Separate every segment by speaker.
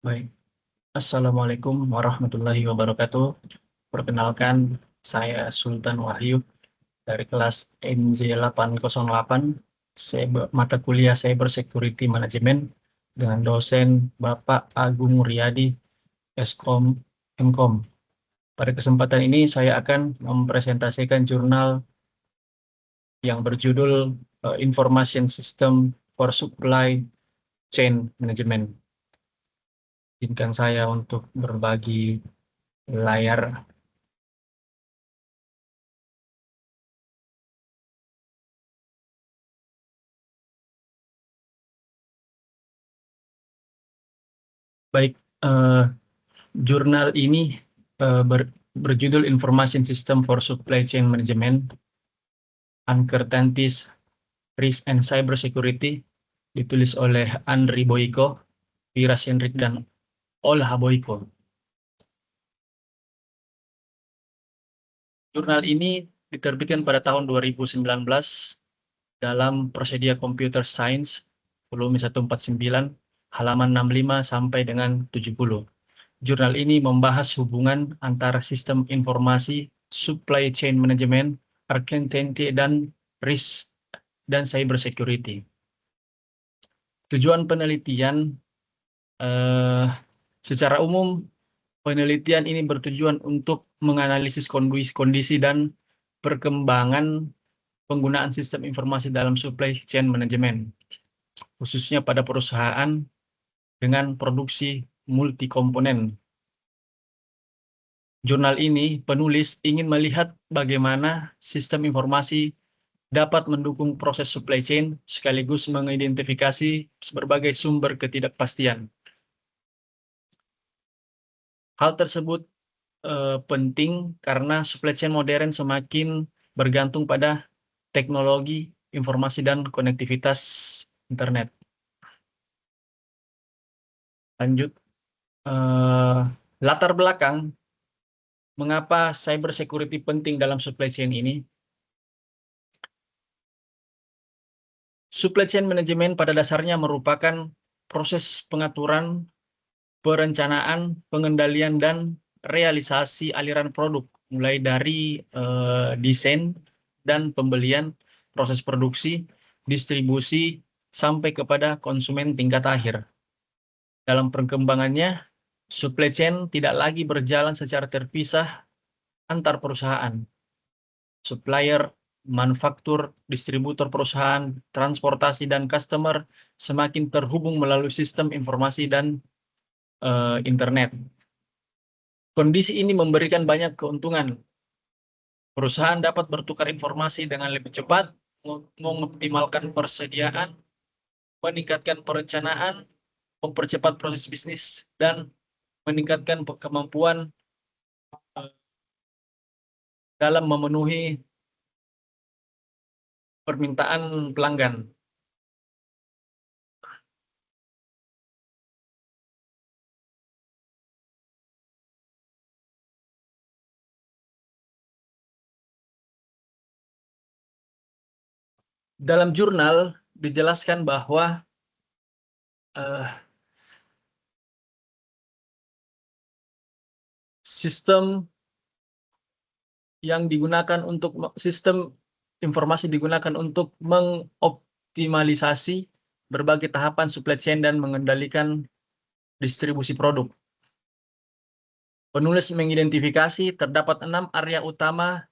Speaker 1: Baik, Assalamualaikum warahmatullahi wabarakatuh. Perkenalkan, saya Sultan Wahyu dari kelas NJ808, mata kuliah Cyber Security Management dengan dosen Bapak Agung Riyadi, Eskom Mkom. Pada kesempatan ini saya akan mempresentasikan jurnal yang berjudul Information System for Supply Chain Management. Izinkan saya untuk berbagi layar. Baik, eh, jurnal ini berjudul Information System for Supply Chain Management, Uncertainties, Risk and Cyber Security, ditulis oleh Andri Boyko, Vira Senrik, dan Olha Boyko. Jurnal ini diterbitkan pada tahun 2019 dalam Prosedia Computer Science, volume 149, halaman 65 sampai dengan 70. Jurnal ini membahas hubungan antara sistem informasi, supply chain management, uncertainty, dan risk dan cyber security. Tujuan penelitian, secara umum, penelitian ini bertujuan untuk menganalisis kondisi dan perkembangan penggunaan sistem informasi dalam supply chain management, khususnya pada perusahaan dengan produksi multi-komponen. Jurnal ini, penulis ingin melihat bagaimana sistem informasi dapat mendukung proses supply chain sekaligus mengidentifikasi berbagai sumber ketidakpastian. Hal tersebut penting karena supply chain modern semakin bergantung pada teknologi, informasi, dan konektivitas internet. Lanjut, latar belakang mengapa cyber security penting dalam supply chain ini. Supply chain management pada dasarnya merupakan proses pengaturan, perencanaan, pengendalian, dan realisasi aliran produk, mulai dari desain dan pembelian, proses produksi, distribusi, sampai kepada konsumen tingkat akhir. Dalam perkembangannya, supply chain tidak lagi berjalan secara terpisah antar perusahaan. Supplier, manufaktur, distributor perusahaan, transportasi, dan customer semakin terhubung melalui sistem informasi dan internet. Kondisi ini memberikan banyak keuntungan. Perusahaan dapat bertukar informasi dengan lebih cepat, mengoptimalkan persediaan, meningkatkan perencanaan, mempercepat proses bisnis, dan meningkatkan kemampuan dalam memenuhi permintaan pelanggan. Dalam jurnal dijelaskan bahwa sistem sistem informasi digunakan untuk mengoptimalisasi berbagai tahapan supply chain dan mengendalikan distribusi produk. Penulis mengidentifikasi terdapat 6 area utama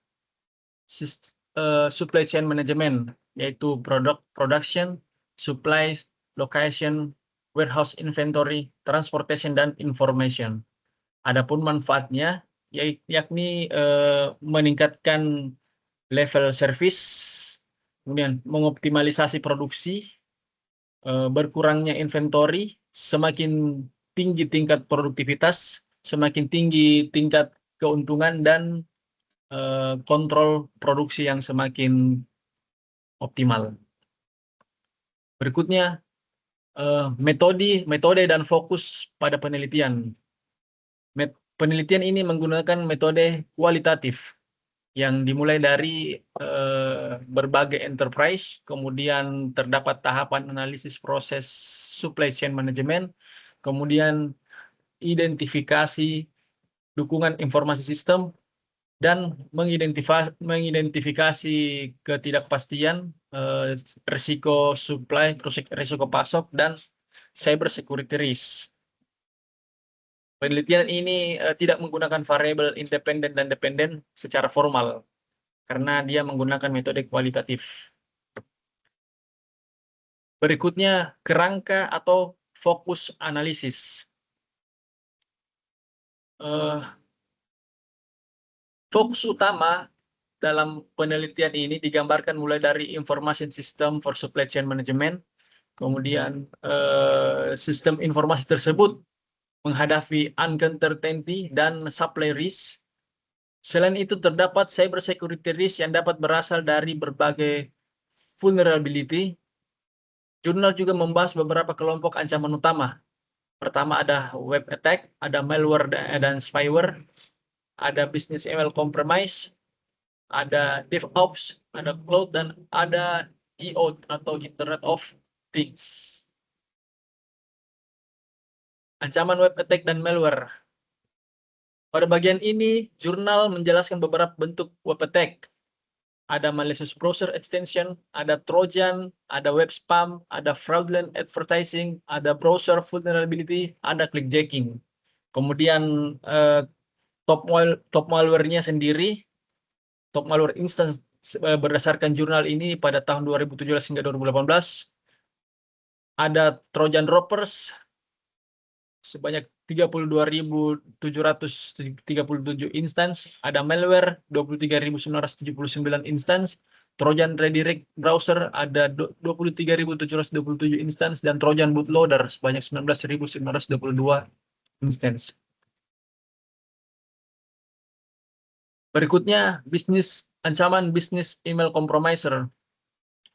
Speaker 1: supply chain management, yaitu production, supply, location, warehouse inventory, transportation, dan information. Adapun manfaatnya, yakni meningkatkan level service, kemudian mengoptimalisasi produksi, berkurangnya inventory, semakin tinggi tingkat produktivitas, semakin tinggi tingkat keuntungan, dan kontrol produksi yang semakin optimal. Berikutnya, metode dan fokus pada penelitian. Penelitian ini menggunakan metode kualitatif yang dimulai dari berbagai enterprise, kemudian terdapat tahapan analisis proses supply chain management, kemudian identifikasi dukungan informasi sistem, dan mengidentifikasi ketidakpastian, risiko supply, risiko pasok, dan cyber security risk. Penelitian ini tidak menggunakan variabel independen dan dependen secara formal, karena dia menggunakan metode kualitatif. Berikutnya, kerangka atau fokus analisis. Fokus utama dalam penelitian ini digambarkan mulai dari Information System for Supply Chain Management, kemudian sistem informasi tersebut menghadapi uncertainty dan supply risk. Selain itu, terdapat cyber security risk yang dapat berasal dari berbagai vulnerability. Jurnal juga membahas beberapa kelompok ancaman utama. Pertama ada web attack, ada malware dan spyware, ada business email compromise, ada DevOps, ada cloud, dan ada IoT atau Internet of Things. Ancaman web attack dan malware. Pada bagian ini, jurnal menjelaskan beberapa bentuk web attack. Ada malicious browser extension, ada Trojan, ada web spam, ada fraudulent advertising, ada browser vulnerability, ada clickjacking. Kemudian top malware-nya sendiri, top malware instance berdasarkan jurnal ini pada tahun 2017 hingga 2018, ada Trojan ropers sebanyak 32.737 instance, ada malware 23.979 instance, Trojan redirect browser ada 23.727 instance, dan Trojan bootloader sebanyak 19.922 instance. Berikutnya, ancaman bisnis email compromiser.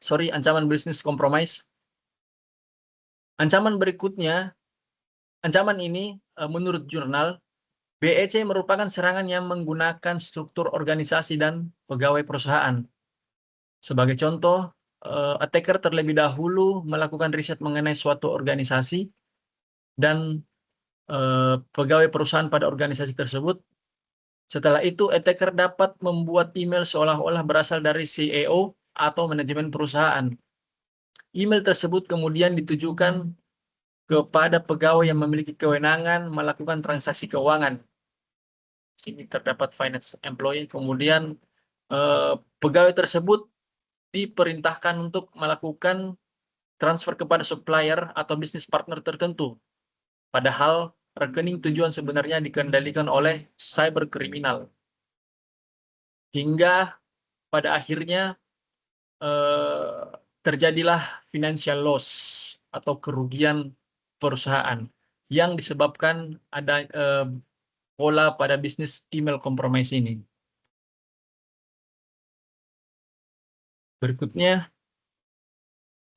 Speaker 1: Ancaman bisnis compromise. Ancaman ini menurut jurnal, BEC merupakan serangan yang menggunakan struktur organisasi dan pegawai perusahaan. Sebagai contoh, attacker terlebih dahulu melakukan riset mengenai suatu organisasi dan pegawai perusahaan pada organisasi tersebut. Setelah itu, attacker dapat membuat email seolah-olah berasal dari CEO atau manajemen perusahaan. Email tersebut kemudian ditujukan kepada pegawai yang memiliki kewenangan melakukan transaksi keuangan. Sini terdapat finance employee. Kemudian pegawai tersebut diperintahkan untuk melakukan transfer kepada supplier atau bisnis partner tertentu. Padahal rekening tujuan sebenarnya dikendalikan oleh cyber kriminal. Hingga pada akhirnya terjadilah financial loss atau kerugian perusahaan yang disebabkan ada pola pada bisnis email compromise ini. Berikutnya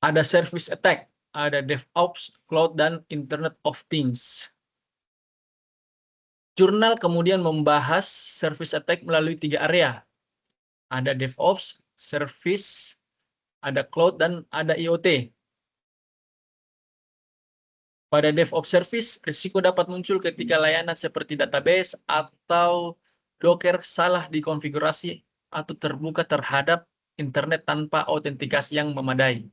Speaker 1: ada service attack, ada DevOps, cloud, dan Internet of Things. Jurnal kemudian membahas service attack melalui 3 area. Ada DevOps, service, ada cloud, dan ada IoT. Pada DevOps service, risiko dapat muncul ketika layanan seperti database atau Docker salah dikonfigurasi atau terbuka terhadap internet tanpa autentikasi yang memadai.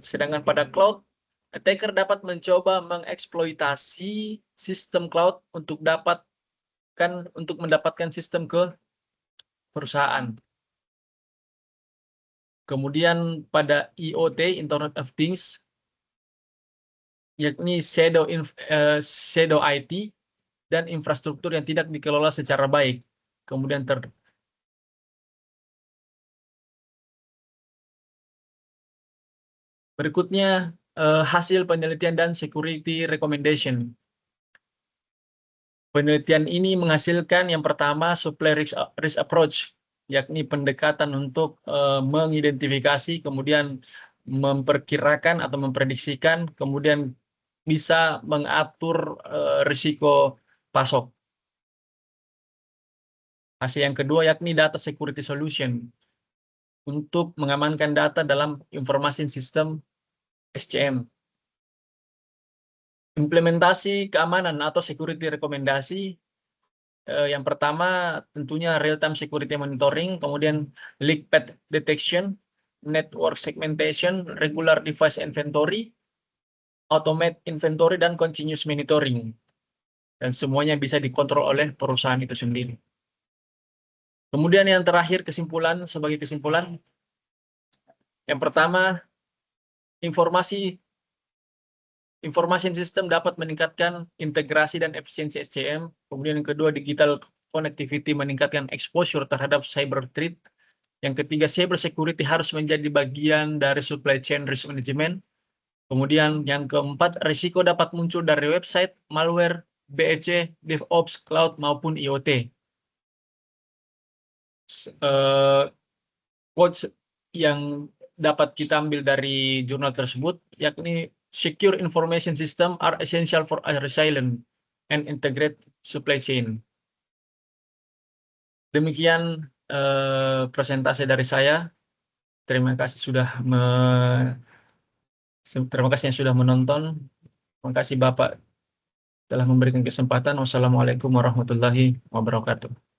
Speaker 1: Sedangkan pada cloud, attacker dapat mencoba mengeksploitasi sistem cloud untuk mendapatkan sistem ke perusahaan. Kemudian pada IoT, Internet of Things, yakni shadow IT dan infrastruktur yang tidak dikelola secara baik. Kemudian berikutnya hasil penelitian dan security recommendation. Penelitian ini menghasilkan yang pertama supply risk approach, yakni pendekatan untuk mengidentifikasi, kemudian memperkirakan atau memprediksikan, kemudian bisa mengatur risiko pasok. Hasil yang kedua yakni data security solution, untuk mengamankan data dalam information system SCM. Implementasi keamanan atau security rekomendasi, yang pertama tentunya real-time security monitoring, kemudian leak path detection, network segmentation, regular device inventory, automate inventory, dan continuous monitoring. Dan semuanya bisa dikontrol oleh perusahaan itu sendiri. Kemudian yang terakhir sebagai kesimpulan, yang pertama, informasi information system dapat meningkatkan integrasi dan efisiensi SCM. Kemudian yang kedua, digital connectivity meningkatkan exposure terhadap cyber threat. Yang ketiga, cyber security harus menjadi bagian dari supply chain risk management. Kemudian yang keempat, risiko dapat muncul dari website, malware, BEC, DevOps, cloud, maupun IoT. Quotes yang dapat kita ambil dari jurnal tersebut, yakni secure information system are essential for a resilient and integrated supply chain. Demikian presentasi dari saya. Terima kasih terima kasih yang sudah menonton. Terima kasih Bapak telah memberikan kesempatan. Wassalamualaikum warahmatullahi wabarakatuh.